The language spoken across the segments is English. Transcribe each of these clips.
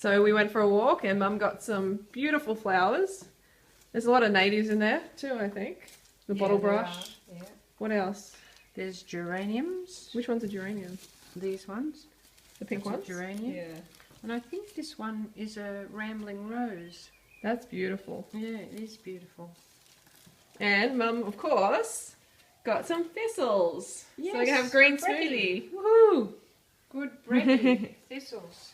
So we went for a walk and Mum got some beautiful flowers. There's a lot of natives in there too, I think. The bottle brush. Yeah. What else? There's geraniums. Which one's a geranium? These ones. The pink That's ones? a geranium. Yeah. And I think this one is a rambling rose. That's beautiful. Yeah, it is beautiful. And Mum, of course, got some thistles. Yes, so we can have green bready. smoothie. Woohoo! Good bready thistles.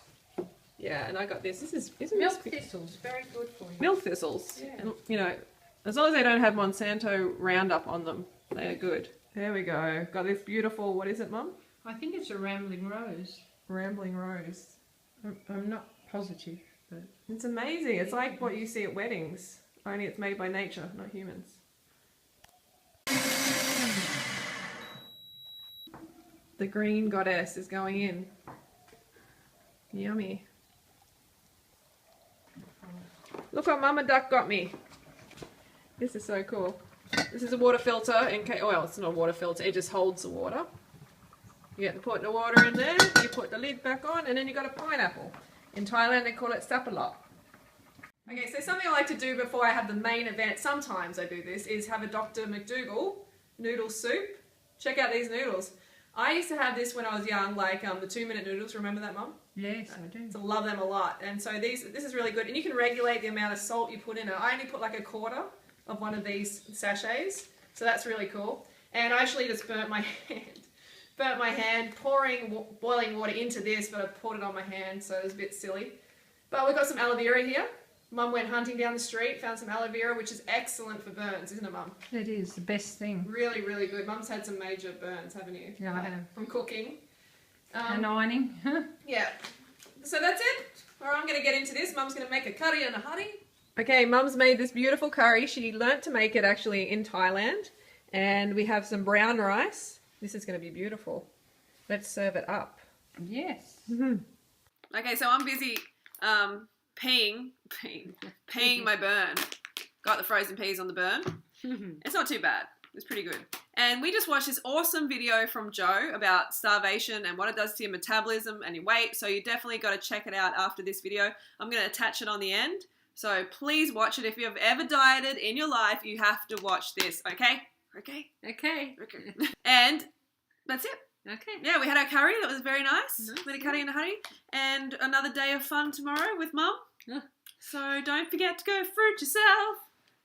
Yeah, and I got this. Isn't Milk this thistles, very good for you. milk thistles? Yeah. And, you know, as long as they don't have Monsanto Roundup on them, they are good. There we go. Got this beautiful, what is it, Mum? I think it's a rambling rose. Rambling rose. I'm not positive, but It's amazing. It's like what you see at weddings, only it's made by nature, not humans. The green goddess is going in. Yummy. Look what Mama Duck got me. This is so cool. This is a water filter in case, well, it's not a water filter, it just holds the water. You get to put the water in there, you put the lid back on, and then you got a pineapple. In Thailand, they call it sapalok. Okay, so something I like to do before I have the main event, sometimes I do this, is have a Dr. McDougall noodle soup. Check out these noodles. I used to have this when I was young, like the 2-minute noodles. Remember that, Mum? yes, I do. So love them a lot. And so this is really good. And you can regulate the amount of salt you put in it. I only put like a quarter of one of these sachets. So that's really cool. And I actually just burnt my hand. Burnt my hand pouring boiling water into this, but I poured it on my hand, so it was a bit silly. But we've got some aloe vera here. Mum went hunting down the street, found some aloe vera, which is excellent for burns, isn't it, Mum? It is the best thing. Really, really good. Mum's had some major burns, haven't you? Yeah, I have. From cooking. And ironing. Yeah. So that's it. All right, I'm going to get into this. Mum's going to make a curry and a honey. Okay, Mum's made this beautiful curry. She learnt to make it actually in Thailand. And we have some brown rice. This is going to be beautiful. Let's serve it up. Yes. Okay, so I'm busy peeing my burn. Got the frozen peas on the burn. It's not too bad. It's pretty good. And we just watched this awesome video from Joe about starvation and what it does to your metabolism and your weight. So you definitely got to check it out after this video. I'm going to attach it on the end. So please watch it. If you've ever dieted in your life, you have to watch this, okay? Okay? Okay. Okay. And that's it. Okay. Yeah, we had our curry. That was very nice. We had a curry and a honey. And another day of fun tomorrow with Mum. Yeah. So don't forget to go fruit yourself.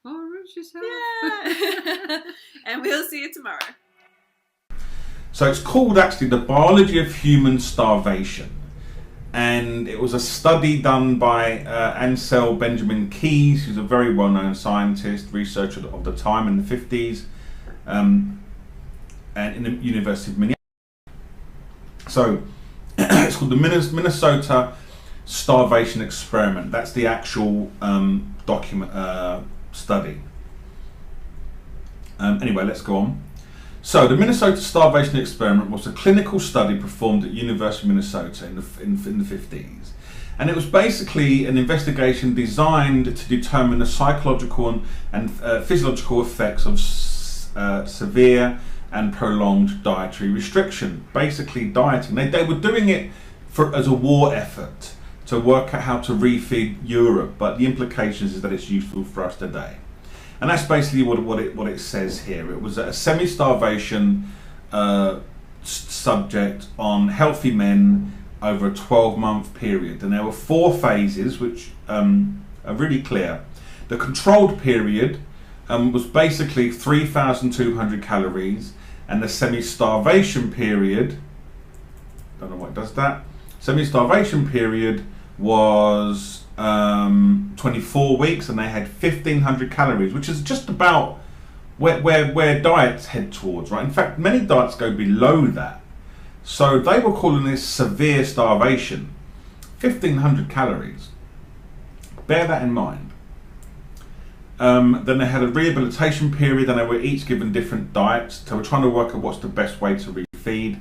Oh, root yourself. Yeah. And we'll see you tomorrow. So it's called actually The Biology of Human Starvation. And it was a study done by Ansel Benjamin Keyes, who's a very well-known scientist, researcher of the time in the 50s, and in the University of Minneapolis. So it's called the Minnesota Starvation Experiment. That's the actual document study. Anyway, let's go on. So the Minnesota Starvation Experiment was a clinical study performed at University of Minnesota in the 50s. And it was basically an investigation designed to determine the psychological and physiological effects of severe and prolonged dietary restriction. Basically dieting. They were doing it as a war effort to work out how to refeed Europe, but the implications is that it's useful for us today. And that's basically what it says here. It was a semi-starvation subject on healthy men over a 12-month period. And there were 4 phases which are really clear. The controlled period was basically 3,200 calories, and the semi-starvation period, don't know what does that, semi-starvation period was 24 weeks, and they had 1,500 calories, which is just about where diets head towards, right? In fact, many diets go below that. So they were calling this severe starvation. 1,500 calories. Bear that in mind. Then they had a rehabilitation period, and they were each given different diets. So we're trying to work out what's the best way to refeed.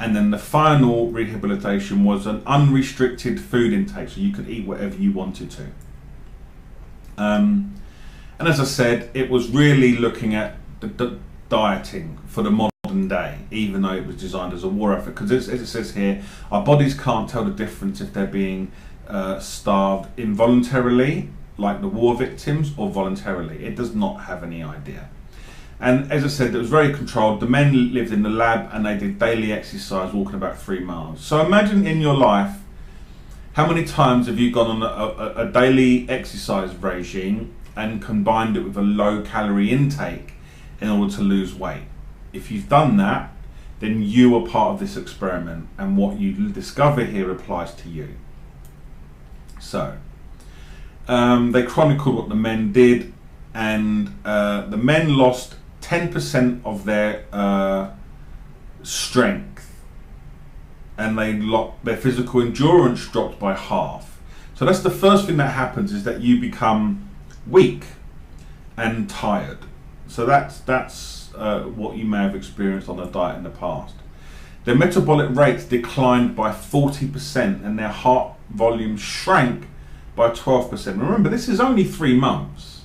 And then the final rehabilitation was an unrestricted food intake, so you could eat whatever you wanted to. And as I said, it was really looking at the dieting for the modern modern day, even though it was designed as a war effort. Because as it says here, our bodies can't tell the difference if they're being starved involuntarily, like the war victims, or voluntarily. It does not have any idea. And as I said, it was very controlled. The men lived in the lab and they did daily exercise, walking about 3 miles. So imagine in your life, how many times have you gone on a daily exercise regime and combined it with a low calorie intake in order to lose weight? If you've done that, then you are part of this experiment, and what you discover here applies to you. So, they chronicled what the men did, and the men lost 10% of their strength, and their physical endurance dropped by half. So that's the first thing that happens, is that you become weak and tired. So that's what you may have experienced on a diet in the past. Their metabolic rates declined by 40%, and their heart volume shrank by 12%. Remember, this is only 3 months.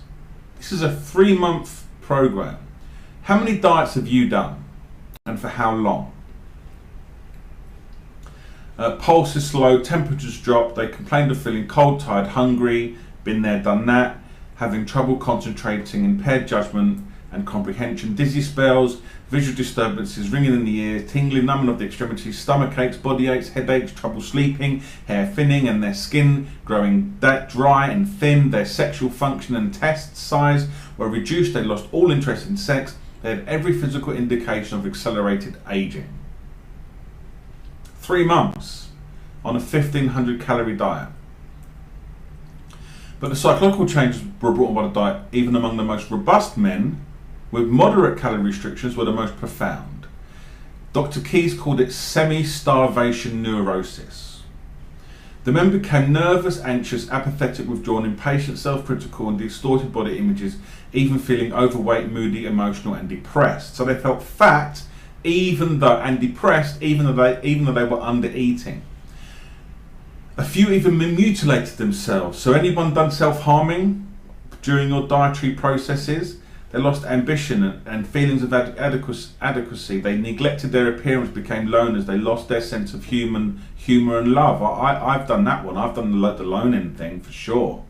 This is a 3-month program. How many diets have you done, and for how long? Pulse is slow, temperatures drop. They complained of feeling cold, tired, hungry. Been there, done that. Having trouble concentrating, impaired judgment and comprehension, dizzy spells, visual disturbances, ringing in the ears, tingling, numbing of the extremities, stomach aches, body aches, headaches, trouble sleeping, hair thinning, and their skin growing dry and thin. Their sexual function and test size were reduced. They lost all interest in sex. They had every physical indication of accelerated aging. 3 months on a 1,500 calorie diet. But the psychological changes were brought on by the diet, even among the most robust men, with moderate calorie restrictions, were the most profound. Dr. Keyes called it semi-starvation neurosis. The men became nervous, anxious, apathetic, withdrawn, impatient, self-critical, and distorted body images, even feeling overweight, moody, emotional, and depressed. So they felt fat, and depressed, even though they were under-eating. A few even mutilated themselves. So anyone done self-harming during your dietary processes? They lost ambition and feelings of adequacy. They neglected their appearance, became loners. They lost their sense of humour and love. I've done that one. I've done the loning thing for sure.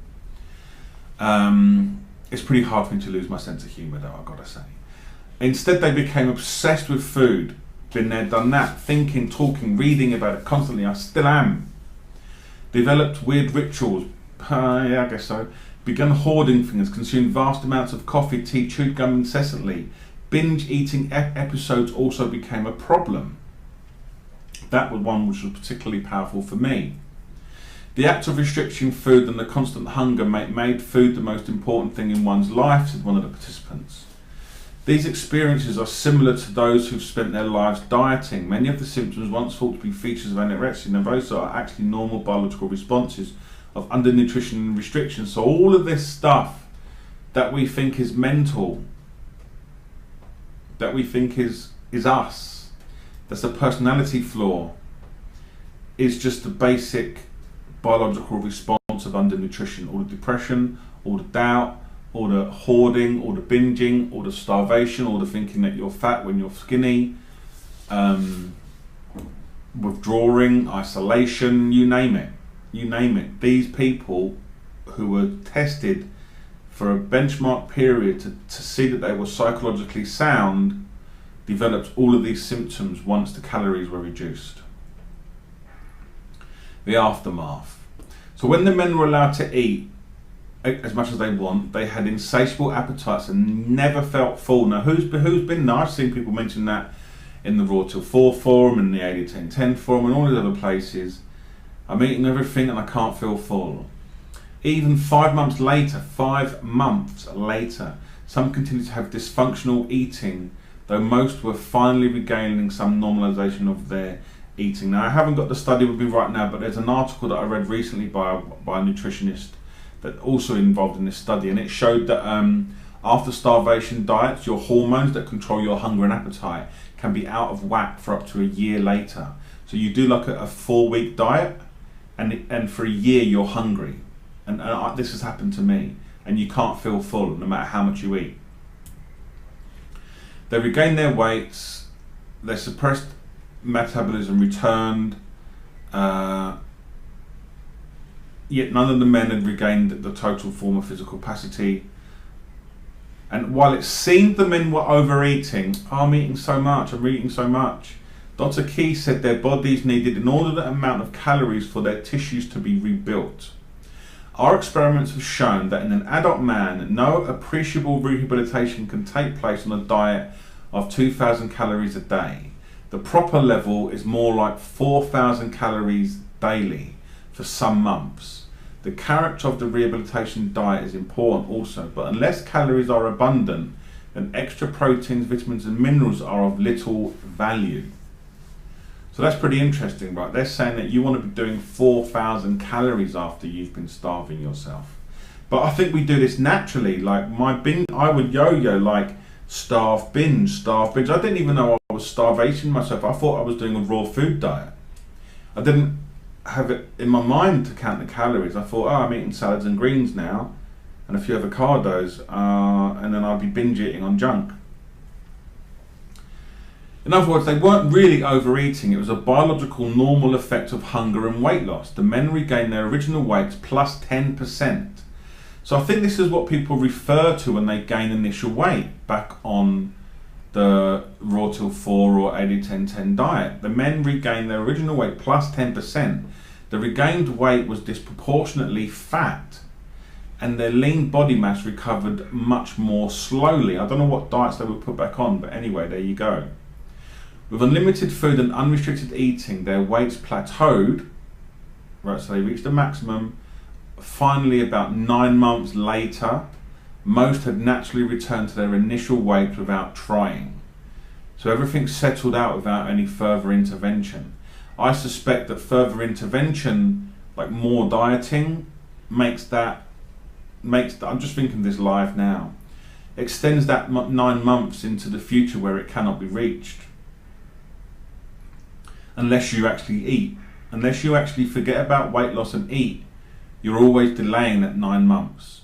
It's pretty hard for me to lose my sense of humour, though, I've got to say. Instead, they became obsessed with food. Been there, done that. Thinking, talking, reading about it constantly. I still am. Developed weird rituals. Yeah, I guess so. Began hoarding things. Consumed vast amounts of coffee, tea, chewed gum incessantly. Binge eating episodes also became a problem. That was one which was particularly powerful for me. The act of restricting food and the constant hunger made food the most important thing in one's life, said one of the participants. These experiences are similar to those who've spent their lives dieting. Many of the symptoms once thought to be features of anorexia nervosa are actually normal biological responses of undernutrition and restriction. So all of this stuff that we think is mental, that we think is us, that's a personality flaw, is just the basic biological response of undernutrition. All the depression, all the doubt, all the hoarding, all the binging, all the starvation, all the thinking that you're fat when you're skinny, withdrawing, isolation, you name it. You name it. These people who were tested for a benchmark period to see that they were psychologically sound developed all of these symptoms once the calories were reduced. The aftermath. So when the men were allowed to eat as much as they want, they had insatiable appetites and never felt full. Now who's been there? I've seen people mention that in the Raw Till 4 forum and the 80-10-10 forum and all these other places. I'm eating everything and I can't feel full. Even 5 months later, some continue to have dysfunctional eating, though most were finally regaining some normalization of their eating. Now I haven't got the study with me right now, but there's an article that I read recently by a nutritionist that also involved in this study, and it showed that after starvation diets, your hormones that control your hunger and appetite can be out of whack for up to a year later. So you do like a 4-week diet, and for a year you're hungry, and this has happened to me, and you can't feel full no matter how much you eat. They regain their weights, their suppressed metabolism returned, yet none of the men had regained the total form of physical capacity. And while it seemed the men were overeating, I'm eating so much, I'm eating so much, Dr. Key said their bodies needed an inordinate amount of calories for their tissues to be rebuilt. Our experiments have shown that in an adult man, no appreciable rehabilitation can take place on a diet of 2,000 calories a day. The proper level is more like 4,000 calories daily for some months. The character of the rehabilitation diet is important also, but unless calories are abundant, then extra proteins, vitamins and minerals are of little value. So that's pretty interesting, right? They're saying that you want to be doing 4,000 calories after you've been starving yourself. But I think we do this naturally. Like I would yo-yo like starve binge. I didn't even know I was starvation myself. I thought I was doing a raw food diet. I didn't have it in my mind to count the calories. I thought, oh, I'm eating salads and greens now and a few avocados, and then I'd be binge eating on junk. In other words, they weren't really overeating. It was a biological normal effect of hunger and weight loss. The men regained their original weights plus 10%. So I think this is what people refer to when they gain initial weight back on the Raw Till 4 or 80-10-10 diet. The men regained their original weight plus 10%. The regained weight was disproportionately fat, and their lean body mass recovered much more slowly. I don't know what diets they would put back on, but anyway, there you go. With unlimited food and unrestricted eating, their weights plateaued, right, so they reached a maximum. Finally, about 9 months later, most had naturally returned to their initial weight without trying. So everything settled out without any further intervention. I suspect that further intervention, like more dieting, makes that, I'm just thinking this live now, extends that 9 months into the future where it cannot be reached. Unless you actually eat. Unless you actually forget about weight loss and eat, you're always delaying that 9 months.